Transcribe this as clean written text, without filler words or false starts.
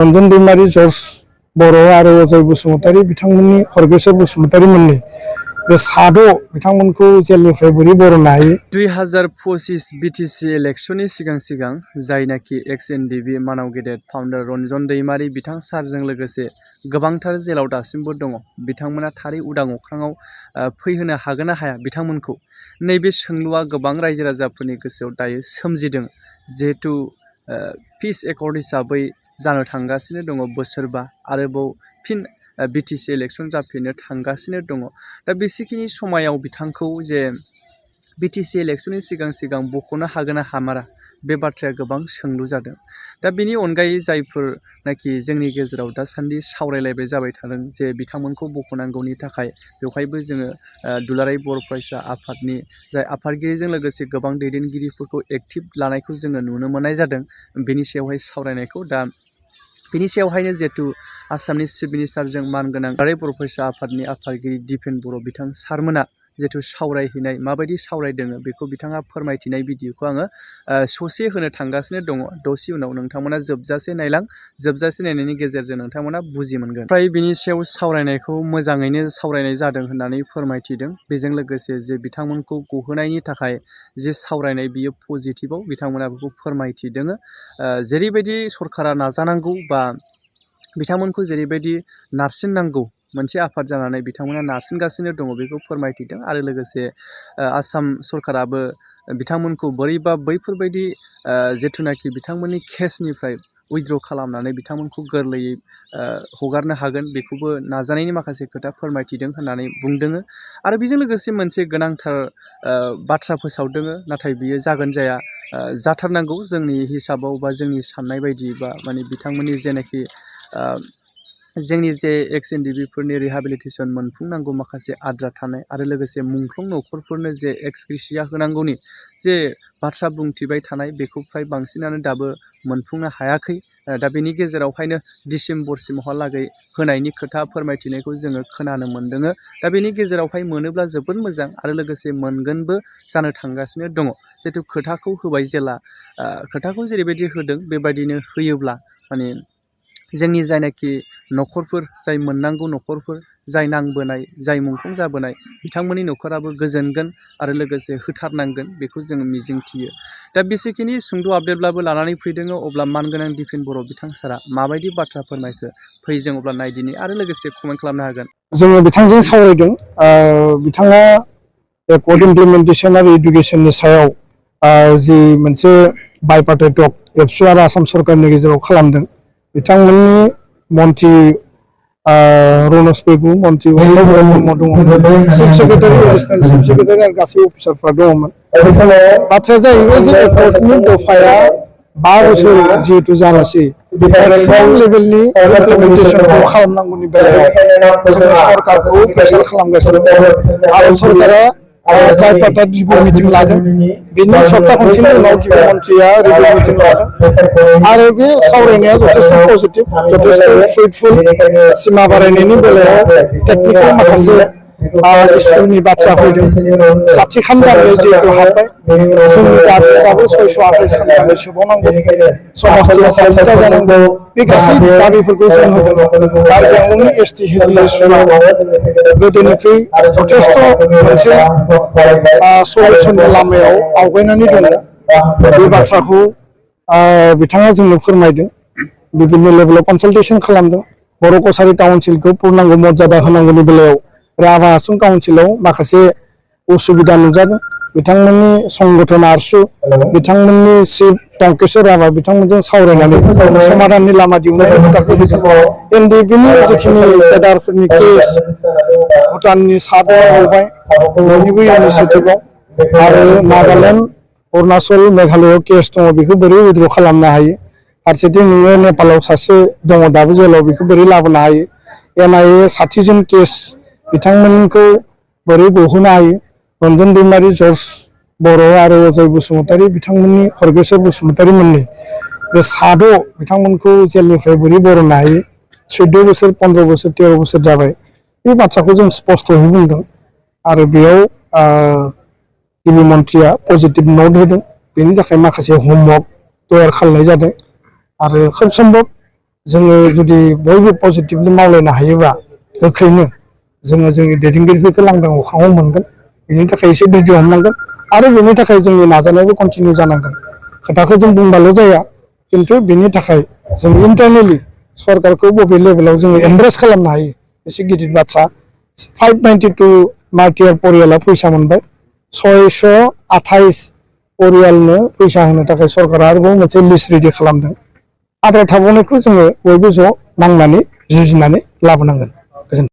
रन्जन दैमारि George बर' आरो अजय बसुमतारी बिथांमोननि खरगेश्वर बसुमतारी मोननि बे साद' बिथांमोनखौ जेलनिफ्राय बोरै बरननो हायो। 2025 बिटिसि इलेक्शननि सिगां जायनाखि एक्स एनडिबि मानाव गेदेर फाउन्डार रन्जन दैमारि बिथां सारजों लोगोसे गोबांथार जेलाव दासिमबो दङ। बिथांमोना थारै उदां अख्राङाव फैहोनो हागोन ना हाया बिथांमोनखौ? नैबे सोंलुआ गोबां रायजो राजाफोरनि गोसोआव दायो सोमजिदों। जिहेतु पिस एकर्ड हिसाबै जानो थांगासिनो दङ बोसोरबा, आरोबाव फिन बिटिसि इलेक्शन जाफिननो थांगासिनो दङ। दा बेसेखिनि समायाव बिथांखौ जे बिटिसि इलेक्शननि सिगां बख'नो हागोन ना हामारा, बे बाथ्राया गोबां सोंलु जादों। दा बेनि अनगायै जायफोरनाखि जोंनि गेजेराव दासान्दि सावरायलायबाय जाबाय थादों जे बिथांमोनखौ बख'नांगौनि थाखाय, बेवहायबो जोङो दुलाराय बर' फरायसा आफादनि जाय आफादगिरिजों लोगोसे गोबां दैदेनगिरिफोरखौ एक्टिभ लानायखौ जोङो नुनो मोननाय जादों। बेनि सायावहाय सावरायनायखौ दा बिनि सायावहायनो जिहेतु आसामनि चिफ मिनिस्टारजों मानगोनां दुलाराय बर' फरायसा आफादनि आफादगिरि दिपेन बर' बिथां सारमोना जिहेतु सावरायहैनाय माबायदि सावरायदों बेखौ बिथाङा फोरमायथिनाय भिडिअखौ आङो ससे होनो थांगासिनो दङ। दसे उनाव नोंथांमोना जोबजासे नायलां, जोबजासे नायनायनि गेजेरजों नोंथांमोना बुजि मोनगोन। फ्राय बिनि सायाव सावरायनायखौ मोजाङैनो सावरायनाय जादों होननानै फोरमायथिदों। बेजों लोगोसे जे बिथांमोनखौ गहोनायनि थाखाय जे सावरायनाय बियो पजिटिभाव बिथांमोना बेखौ फोरमायथिदों। जेरैबायदि सरकारा नाजानांगौ बा बिथांमोनखौ जेरैबायदि नारसिननांगौ, मोनसे आफाद जानानै बिथांमोना नारसिनगासिनो दङ बेखौ फोरमायथिदों। आरो लोगोसे आसाम सरकाराबो बिथांमोनखौ बोरैबा बैफोरबायदि जिथुनाखि बिथांमोननि केसनिफ्राय उइथड्र खालामनानै बिथांमोनखौ गोरलैयै हगारनो हागोन बेखौबो नाजानायनि माखासे खोथा फोरमायथिदों होननानै बुंदों। आरो बेजों लोगोसे मोनसे गोनांथार बाथ्रा फोसावदों, नाथाय बियो जागोन जाया जाथारनांगौ जोंनि हिसाबाव बा जोंनि साननाय बायदि बा माने बिथांमोननि जेनाखि जोंनि जे एक्स एनडिबिफोरनि रिहाबिलिटेसन मोनफुंनांगौ माखासे आद्रा थानाय, आरो लोगोसे मुंख्लं न'खरफोरनो जे एक्स ग्रेसिया होनांगौनि जे बाथ्रा बुंथिबाय थानाय, बेखौ फ्राय बांसिनानो दाबो मोनफुंनो हायाखै। दा बेनि गेजेरावहायनो डिसेम्बरसिमहालागै होनायनि खोथा फोरमायथिनायखौ जोङो खोनानो मोन्दों। दा बेनि गेजेरावहाय मोनोब्ला जोबोद मोजां, आरो लोगोसे मोनगोनबो जानो थांगासिनो दङ। जिहेतु खोथाखौ होबाय जेला खोथाखौ जेरैबायदि होदों बेबायदिनो होयोब्ला माने जोंनि जायनाखि न'खरफोर, जाय मोननांगौ न'खरफोर, जाय नांबोनाय, जाय मुंख्लं जाबोनाय, बिथांमोननि न'खराबो गोजोनगोन आरो लोगोसे होथारनांगोन बेखौ जोङो मिजिंथियो। दा बेसेखिनि सुंद' आपडेटब्लाबो लानानै फैदों। अब्ला मानगोनां दिपेन बर' बिथां सारा माबायदि बाथ्रा फोरमायखो फै जों अब्ला नायदिनि, आरो लोगोसे कमेन्ट खालामनो हागोन। जोङो बिथांजों सावरायदों। बिथाङा एकर्ड इमप्लिमेन्टेसन आरो इडुकेसननि सायाव जि मोनसे बाइपार्टाइटक एबसु आरो आसाम सरकारनि गेजेराव खालामदों। बिथांमोननि मन्त्रि रनज पेगु, मन्त्रि ब्रह्म दङमोन, chief secretary, additional chief secretary आरो गासै अफिसारफ्रा दङमोन। बाथ्राया जाहैबाय जे एकर्डनि दफाया 5 बोसोर जिहेतु जानोसै, मेक्सिमाम लेभेलनि इमप्लिमेन्टेसनखौ खालामनांगौनि बेलायाव जोङो सरकारखौ प्रेसार खालामगासिनो। भारत सरकारा ट्राइपार्टाइट रिभिउ मिटिं लादों। बिनि सप्ता खनसेनि उनाव गिबि मन्थ्रिया रिभिउ मिटिं लादों, आरो बे सावरायनाया जथेस्थ पजिटिभ, जथेस्थ फ्रुइटफुल। सिमा बारायनायनि बेलायाव टेकनिकेल माखासे इसुनि बाथ्रा फैदों। 60 खान गामियाव जिहेतु हाबबाय, जोंनि टारगेटआबो 628 खान गामि सोबावनांगौ, समस्थिया 60टा जानांगौ। बे गासै दाबिफोरखौ जों होदों। कार्बि आंलंनि एसटि हिलनि इसुआ गोदोनिख्रुइ जथेस्थ मोनसे सलिउसननि लामायाव आवगायनानै दङ। बे बाथ्राखौ बिथाङा जोंनो फोरमायदों। बिभिन्न लेभेलाव कनसालटेसन खालामदों। बर' कसारि काउन्सिलखौ पुर्नांग मर्यादा होनांगौनि बेलायाव राभा हासं काउन्सिलाव माखासे उसुबिदा नुजादों। बिथांमोननि संगठन आरसु, बिथांमोननि चिफ टंकेश्वर राभा बिथांमोनजों सावरायनानै समाधाननि लामा दिहुननायनि खोथाखौ होदों। एनडिबिनि जिखिनि केडारफोरनि केस भुटाननि सादर गबाय बयनिबो इनिसियेटिभआव, आरो नागालेण्ड, अरुणाचल, मेघालयआव केस दङ, बेखौ बोरै उइथड्र खालामनो हायो। फारसेथिं नोङो नेपालाव सासे दङ दाबो जेलाव, बेखौ बोरै लाबोनो हायो। NIA 60 जन केस, बिथांमोनखौ बोरै गहोनो हायो। रन्जन दैमारि, जर्ज बर' आरो अजय बसुमतारी बिथांमोननि खरगेश्वर बसुमतारी मोननि बे साद' बिथांमोनखौ जेलनिफ्राय बोरै बरननो हायो। 14 बोसोर, 15 बोसोर, 13 बोसोर जाबाय। बे बाथ्राखौ जों स्पष्टयै बुंदों, आरो बेयाव गिबि मन्थ्रिया पजिटिभ नट होदों। बेनि थाखाय माखासे हमवर्क तयार खालामनाय जादों, आरो खोब सम्भब जोङो जुदि बयबो पजिटिभलि मावलायनो हायोबा गोख्रैनो जोङो जोंनि दैदेनगिरिफोरखौ लांदां अख्राङाव मोनगोन। बेनि थाखाय एसे धैर्य हमनांगोन आरो बेनि थाखाय जोंनि नाजानायाबो कन्टिनिउ जानांगोन। खोथाखौ जों बुंबाल' जाया, खिन्थु बेनि थाखाय जों इन्टारनेलि सरकारखौ बबे लेभेलाव जोङो एमब्रेस खालामनो हायो एसे गिदिर बाथ्रा। 592 मार्टियार परियाला फैसा मोनबाय, 628 परियालनो फैसा होनो थाखाय सरकारा आरोबाव मोनसे लिस्ट रेडि खालामदों। आद्रा थाबावनायखौ जोङो बयबो ज' नांनानै जुजिनानै लाबोनांगोन।